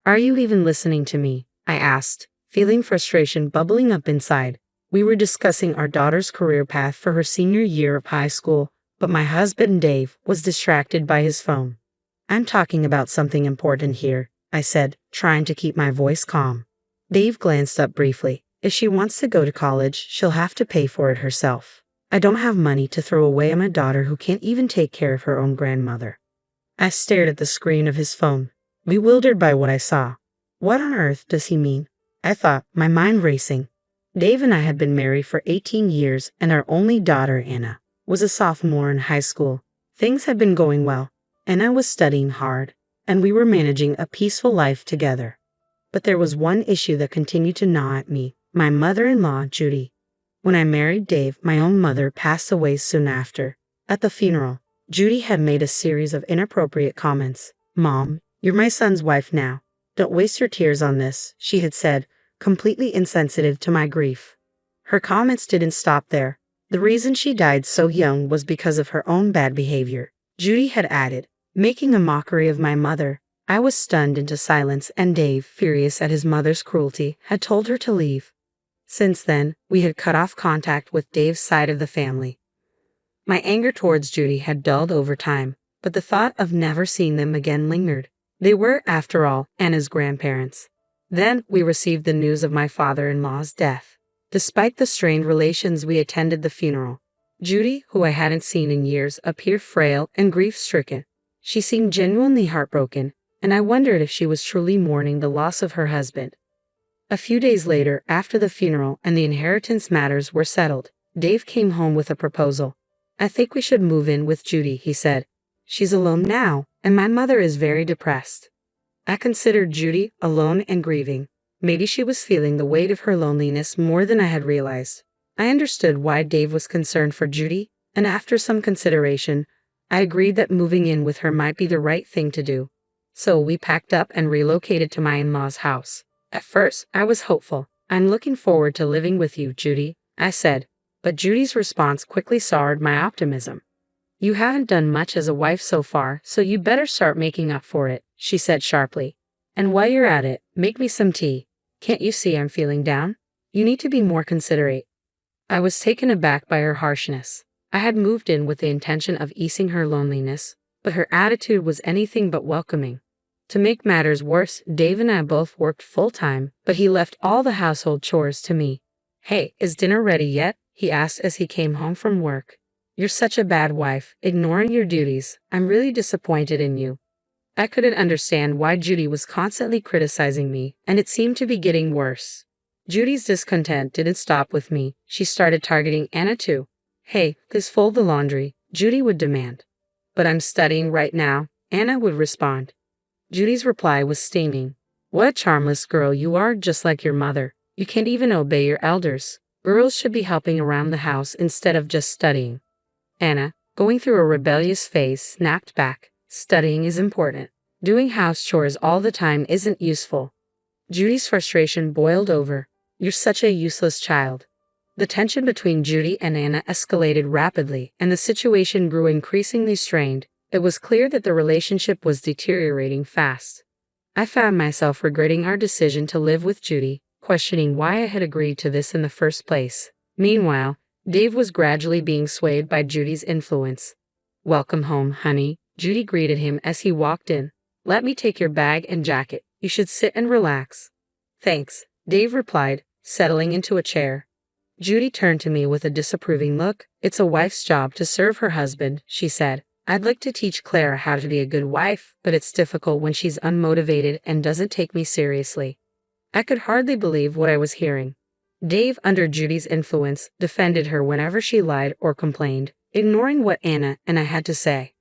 Are you even listening to me? I asked, feeling frustration bubbling up inside. We were discussing our daughter's career path for her senior year of high school, but my husband Dave was distracted by his phone. I'm talking about something important here, I said, trying to keep my voice calm. Dave glanced up briefly. If she wants to go to college, she'll have to pay for it herself. I don't have money to throw away on a daughter who can't even take care of her own grandmother. I stared at the screen of his phone, bewildered by what I saw. What on earth does he mean? I thought, my mind racing. Dave and I had been married for 18 years, and our only daughter, Anna, was a sophomore in high school. Things had been going well. Anna was studying hard, and we were managing a peaceful life together. But there was one issue that continued to gnaw at me, my mother-in-law, Judy. When I married Dave, my own mother passed away soon after. At the funeral, Judy had made a series of inappropriate comments. "Mom, you're my son's wife now. Don't waste your tears on this," she had said, completely insensitive to my grief. Her comments didn't stop there. The reason she died so young was because of her own bad behavior, Judy had added, making a mockery of my mother. I was stunned into silence, and Dave, furious at his mother's cruelty, had told her to leave. Since then, we had cut off contact with Dave's side of the family. My anger towards Judy had dulled over time, but the thought of never seeing them again lingered. They were, after all, Anna's grandparents. Then we received the news of my father-in-law's death. Despite the strained relations, we attended the funeral. Judy, who I hadn't seen in years, appeared frail and grief-stricken. She seemed genuinely heartbroken, and I wondered if she was truly mourning the loss of her husband. A few days later, after the funeral and the inheritance matters were settled, Dave came home with a proposal. "I think we should move in with Judy," he said. "She's alone now, and my mother is very depressed." I considered Judy alone and grieving. Maybe she was feeling the weight of her loneliness more than I had realized. I understood why Dave was concerned for Judy, and after some consideration, I agreed that moving in with her might be the right thing to do. So we packed up and relocated to my in-laws' house. At first, I was hopeful. "I'm looking forward to living with you, Judy," I said, but Judy's response quickly soured my optimism. "You haven't done much as a wife so far, so you better start making up for it," she said sharply. "And while you're at it, make me some tea. Can't you see I'm feeling down? You need to be more considerate." I was taken aback by her harshness. I had moved in with the intention of easing her loneliness, but her attitude was anything but welcoming. To make matters worse, Dave and I both worked full-time, but he left all the household chores to me. "Hey, is dinner ready yet?" he asked as he came home from work. "You're such a bad wife, ignoring your duties. I'm really disappointed in you." I couldn't understand why Judy was constantly criticizing me, and it seemed to be getting worse. Judy's discontent didn't stop with me. She started targeting Anna too. "Hey, please fold the laundry," Judy would demand. "But I'm studying right now," Anna would respond. Judy's reply was stinging. "What a charmless girl you are, just like your mother. You can't even obey your elders. Girls should be helping around the house instead of just studying." Anna, going through a rebellious phase, snapped back. "Studying is important. Doing house chores all the time isn't useful." Judy's frustration boiled over. "You're such a useless child." The tension between Judy and Anna escalated rapidly, and the situation grew increasingly strained. It was clear that the relationship was deteriorating fast. I found myself regretting our decision to live with Judy, questioning why I had agreed to this in the first place. Meanwhile, Dave was gradually being swayed by Judy's influence. "Welcome home, honey," Judy greeted him as he walked in. "Let me take your bag and jacket. You should sit and relax." "Thanks," Dave replied, settling into a chair. Judy turned to me with a disapproving look. "It's a wife's job to serve her husband," she said. "I'd like to teach Clara how to be a good wife, but it's difficult when she's unmotivated and doesn't take me seriously." I could hardly believe what I was hearing. Dave, under Judy's influence, defended her whenever she lied or complained, ignoring what Anna and I had to say.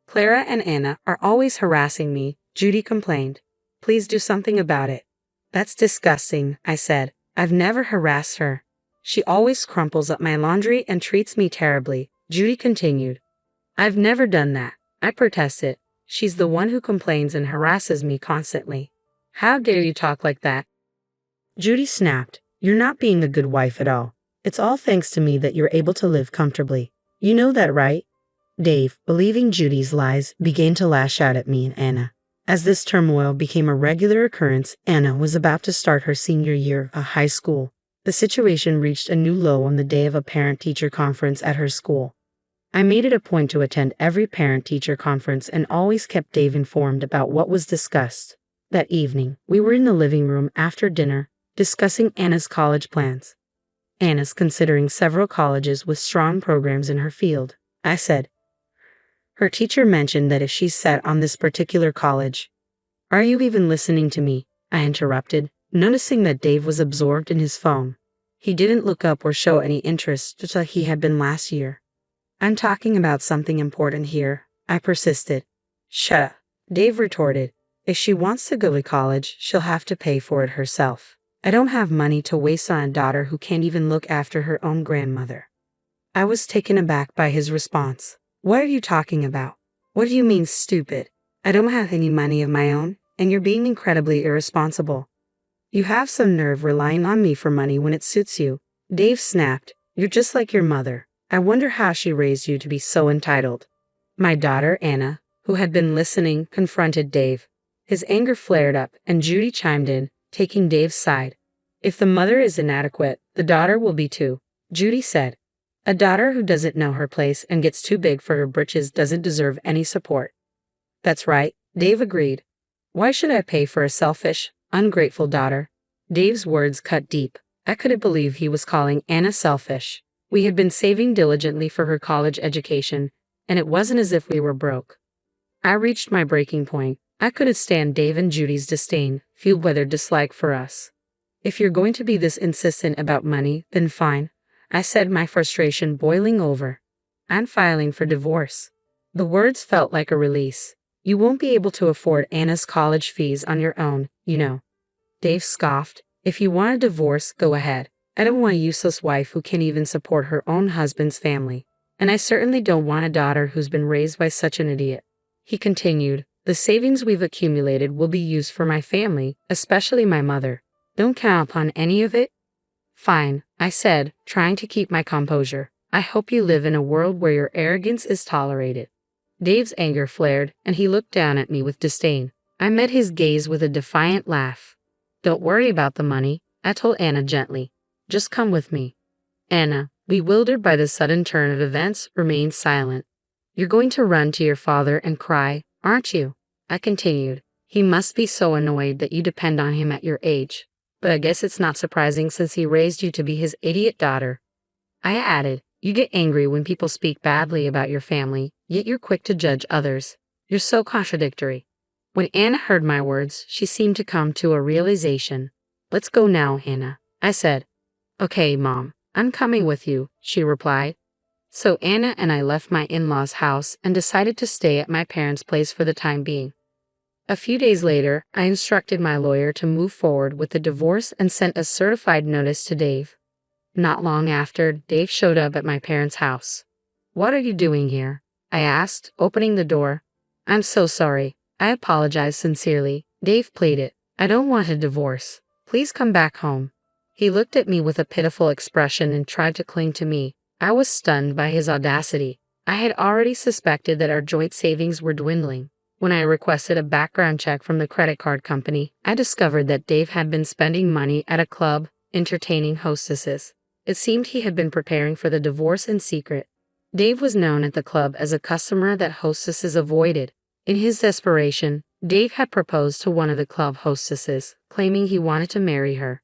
"Clara and Anna are always harassing me," Judy complained. "Please do something about it." "That's disgusting," I said. "I've never harassed her. She always crumples up my laundry and treats me terribly," Judy continued. "I've never done that," I protested. "She's the one who complains and harasses me constantly." "How dare you talk like that?" Judy snapped. "You're not being a good wife at all. It's all thanks to me that you're able to live comfortably. You know that, right?" Dave, believing Judy's lies, began to lash out at me and Anna. As this turmoil became a regular occurrence, Anna was about to start her senior year of high school. The situation reached a new low on the day of a parent-teacher conference at her school. I made it a point to attend every parent-teacher conference and always kept Dave informed about what was discussed. That evening, we were in the living room after dinner, discussing Anna's college plans. Anna's considering several colleges with strong programs in her field, I said. Her teacher mentioned that if she's set on this particular college. Are you even listening to me? I interrupted, noticing that Dave was absorbed in his phone. He didn't look up or show any interest, just like he had been last year. I'm talking about something important here, I persisted. Shut up, Dave retorted. If she wants to go to college, she'll have to pay for it herself. I don't have money to waste on a daughter who can't even look after her own grandmother. I was taken aback by his response. What are you talking about? What do you mean, stupid? I don't have any money of my own, and you're being incredibly irresponsible. You have some nerve relying on me for money when it suits you. Dave snapped. You're just like your mother. I wonder how she raised you to be so entitled. My daughter, Anna, who had been listening, confronted Dave. His anger flared up, and Judy chimed in, taking Dave's side. If the mother is inadequate, the daughter will be too, Judy said. A daughter who doesn't know her place and gets too big for her britches doesn't deserve any support. That's right, Dave agreed. Why should I pay for a selfish, ungrateful daughter? Dave's words cut deep. I couldn't believe he was calling Anna selfish. We had been saving diligently for her college education, and it wasn't as if we were broke. I reached my breaking point. I couldn't stand Dave and Judy's disdain, fueled by their dislike for us. If you're going to be this insistent about money, then fine, I said, my frustration boiling over. I'm filing for divorce. The words felt like a release. You won't be able to afford Anna's college fees on your own, you know. Dave scoffed. If you want a divorce, go ahead. I don't want a useless wife who can't even support her own husband's family. And I certainly don't want a daughter who's been raised by such an idiot. He continued, the savings we've accumulated will be used for my family, especially my mother. Don't count upon any of it? Fine, I said, trying to keep my composure. I hope you live in a world where your arrogance is tolerated. Dave's anger flared, and he looked down at me with disdain. I met his gaze with a defiant laugh. Don't worry about the money, I told Anna gently. Just come with me. Anna, bewildered by the sudden turn of events, remained silent. You're going to run to your father and cry, aren't you? I continued. He must be so annoyed that you depend on him at your age. But I guess it's not surprising since he raised you to be his idiot daughter. I added, you get angry when people speak badly about your family, yet you're quick to judge others. You're so contradictory. When Anna heard my words, she seemed to come to a realization. Let's go now, Anna, I said. Okay, Mom, I'm coming with you, she replied. So Anna and I left my in-laws' house and decided to stay at my parents' place for the time being. A few days later, I instructed my lawyer to move forward with the divorce and sent a certified notice to Dave. Not long after, Dave showed up at my parents' house. What are you doing here? I asked, opening the door. I'm so sorry. I apologize sincerely, Dave pleaded. I don't want a divorce. Please come back home. He looked at me with a pitiful expression and tried to cling to me. I was stunned by his audacity. I had already suspected that our joint savings were dwindling. When I requested a background check from the credit card company, I discovered that Dave had been spending money at a club, entertaining hostesses. It seemed he had been preparing for the divorce in secret. Dave was known at the club as a customer that hostesses avoided. In his desperation, Dave had proposed to one of the club hostesses, claiming he wanted to marry her.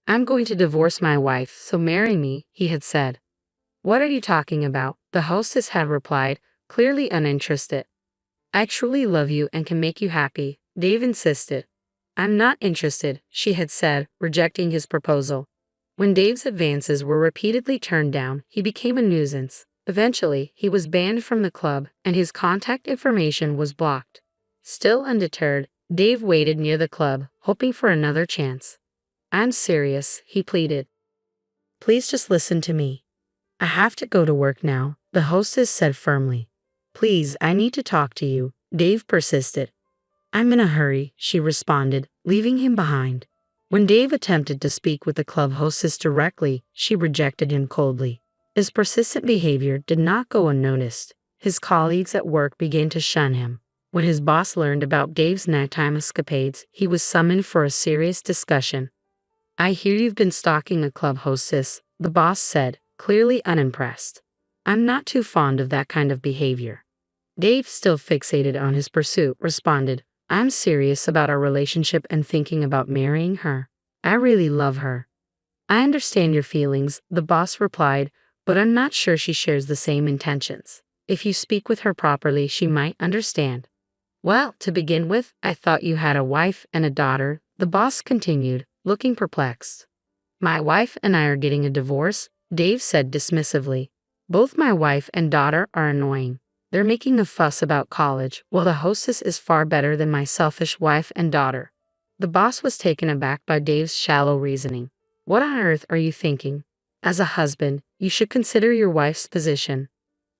I'm going to divorce my wife, so marry me, he had said. What are you talking about? The hostess had replied, clearly uninterested. I truly love you and can make you happy, Dave insisted. I'm not interested, she had said, rejecting his proposal. When Dave's advances were repeatedly turned down, he became a nuisance. Eventually, he was banned from the club, and his contact information was blocked. Still undeterred, Dave waited near the club, hoping for another chance. I'm serious, he pleaded. Please just listen to me. I have to go to work now, the hostess said firmly. Please, I need to talk to you, Dave persisted. I'm in a hurry, she responded, leaving him behind. When Dave attempted to speak with the club hostess directly, she rejected him coldly. His persistent behavior did not go unnoticed. His colleagues at work began to shun him. When his boss learned about Dave's nighttime escapades, he was summoned for a serious discussion. "I hear you've been stalking a club hostess," the boss said, clearly unimpressed. "I'm not too fond of that kind of behavior." Dave, still fixated on his pursuit, responded, "I'm serious about our relationship and thinking about marrying her. I really love her." "I understand your feelings," the boss replied, "but I'm not sure she shares the same intentions. If you speak with her properly, she might understand." "Well, to begin with, I thought you had a wife and a daughter," the boss continued, looking perplexed. "My wife and I are getting a divorce," Dave said dismissively. "Both my wife and daughter are annoying. They're making a fuss about college, while the hostess is far better than my selfish wife and daughter." The boss was taken aback by Dave's shallow reasoning. "What on earth are you thinking? As a husband, you should consider your wife's position."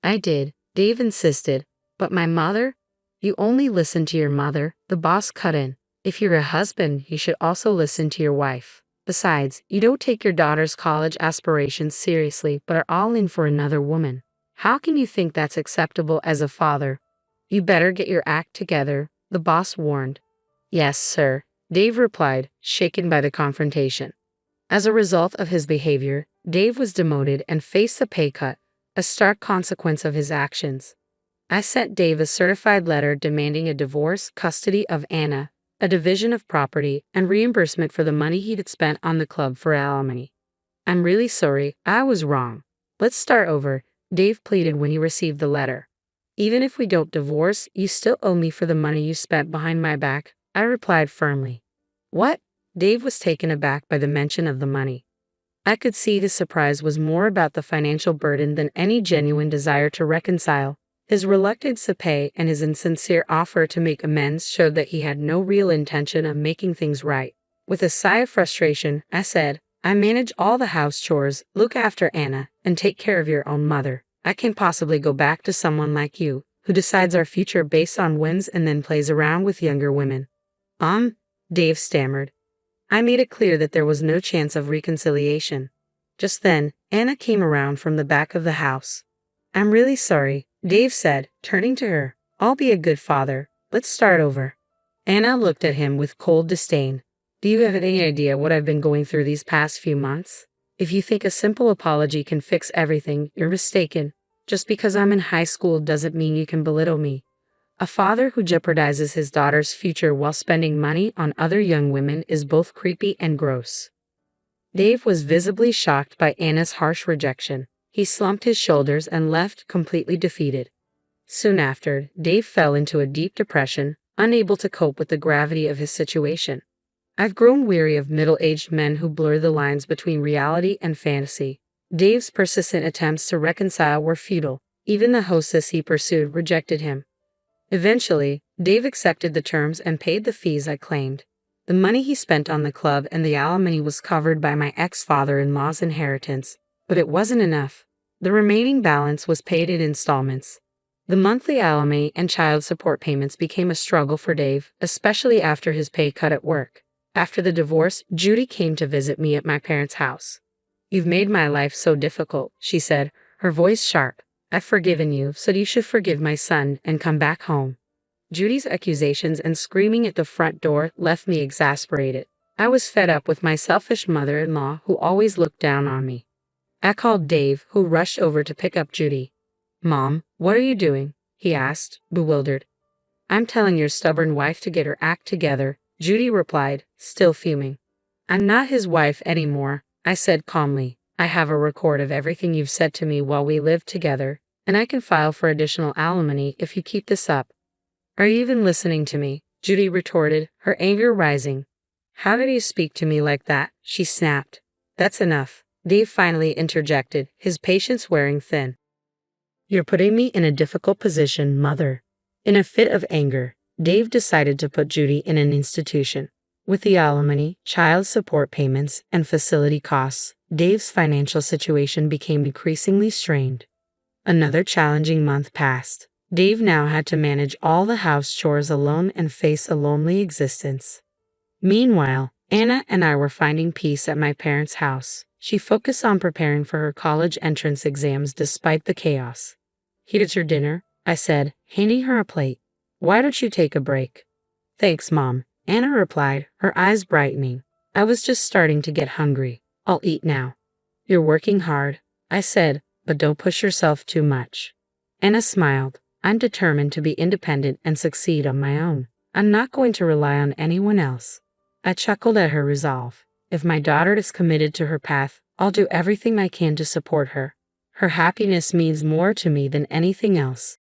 "I did," Dave insisted. "But my mother—" "You only listen to your mother," the boss cut in. "If you're a husband, you should also listen to your wife. Besides, you don't take your daughter's college aspirations seriously but are all in for another woman. How can you think that's acceptable as a father?" "You better get your act together," the boss warned. "Yes, sir," Dave replied, shaken by the confrontation. As a result of his behavior, Dave was demoted and faced a pay cut, a stark consequence of his actions. I sent Dave a certified letter demanding a divorce, custody of Anna, a division of property, and reimbursement for the money he'd spent on the club for alimony. "I'm really sorry, I was wrong. Let's start over," Dave pleaded when he received the letter. "Even if we don't divorce, you still owe me for the money you spent behind my back," I replied firmly. "What?" Dave was taken aback by the mention of the money. I could see his surprise was more about the financial burden than any genuine desire to reconcile. His reluctance to pay and his insincere offer to make amends showed that he had no real intention of making things right. With a sigh of frustration, I said, "I manage all the house chores, look after Anna, and take care of your own mother. I can't possibly go back to someone like you, who decides our future based on whims and then plays around with younger women." Dave stammered. I made it clear that there was no chance of reconciliation. Just then, Anna came around from the back of the house. "I'm really sorry," Dave said, turning to her. "I'll be a good father. Let's start over." Anna looked at him with cold disdain. "Do you have any idea what I've been going through these past few months? If you think a simple apology can fix everything, you're mistaken. Just because I'm in high school doesn't mean you can belittle me. A father who jeopardizes his daughter's future while spending money on other young women is both creepy and gross." Dave was visibly shocked by Anna's harsh rejection. He slumped his shoulders and left, completely defeated. Soon after, Dave fell into a deep depression, unable to cope with the gravity of his situation. "I've grown weary of middle-aged men who blur the lines between reality and fantasy." Dave's persistent attempts to reconcile were futile. Even the hostess he pursued rejected him. Eventually, Dave accepted the terms and paid the fees I claimed. The money he spent on the club and the alimony was covered by my ex-father-in-law's inheritance, but it wasn't enough. The remaining balance was paid in installments. The monthly alimony and child support payments became a struggle for Dave, especially after his pay cut at work. After the divorce, Judy came to visit me at my parents' house. "You've made my life so difficult," she said, her voice sharp. "I've forgiven you, so you should forgive my son and come back home." Judy's accusations and screaming at the front door left me exasperated. I was fed up with my selfish mother-in-law who always looked down on me. I called Dave, who rushed over to pick up Judy. "Mom, what are you doing?" he asked, bewildered. "I'm telling your stubborn wife to get her act together," Judy replied, still fuming. "I'm not his wife anymore," I said calmly. "I have a record of everything you've said to me while we lived together, and I can file for additional alimony if you keep this up." "Are you even listening to me?" Judy retorted, her anger rising. "How did you speak to me like that?" she snapped. "That's enough," Dave finally interjected, his patience wearing thin. "You're putting me in a difficult position, Mother." In a fit of anger, Dave decided to put Judy in an institution. With the alimony, child support payments, and facility costs, Dave's financial situation became increasingly strained. Another challenging month passed. Dave now had to manage all the house chores alone and face a lonely existence. Meanwhile, Anna and I were finding peace at my parents' house. She focused on preparing for her college entrance exams despite the chaos. "Here's your dinner," I said, handing her a plate. Why don't you take a break? Thanks, Mom, Anna replied, her eyes brightening. I was just starting to get hungry. I'll eat now. You're working hard, I said, but don't push yourself too much. Anna smiled. I'm determined to be independent and succeed on my own. I'm not going to rely on anyone else. I chuckled at her resolve. If my daughter is committed to her path, I'll do everything I can to support her. Her happiness means more to me than anything else.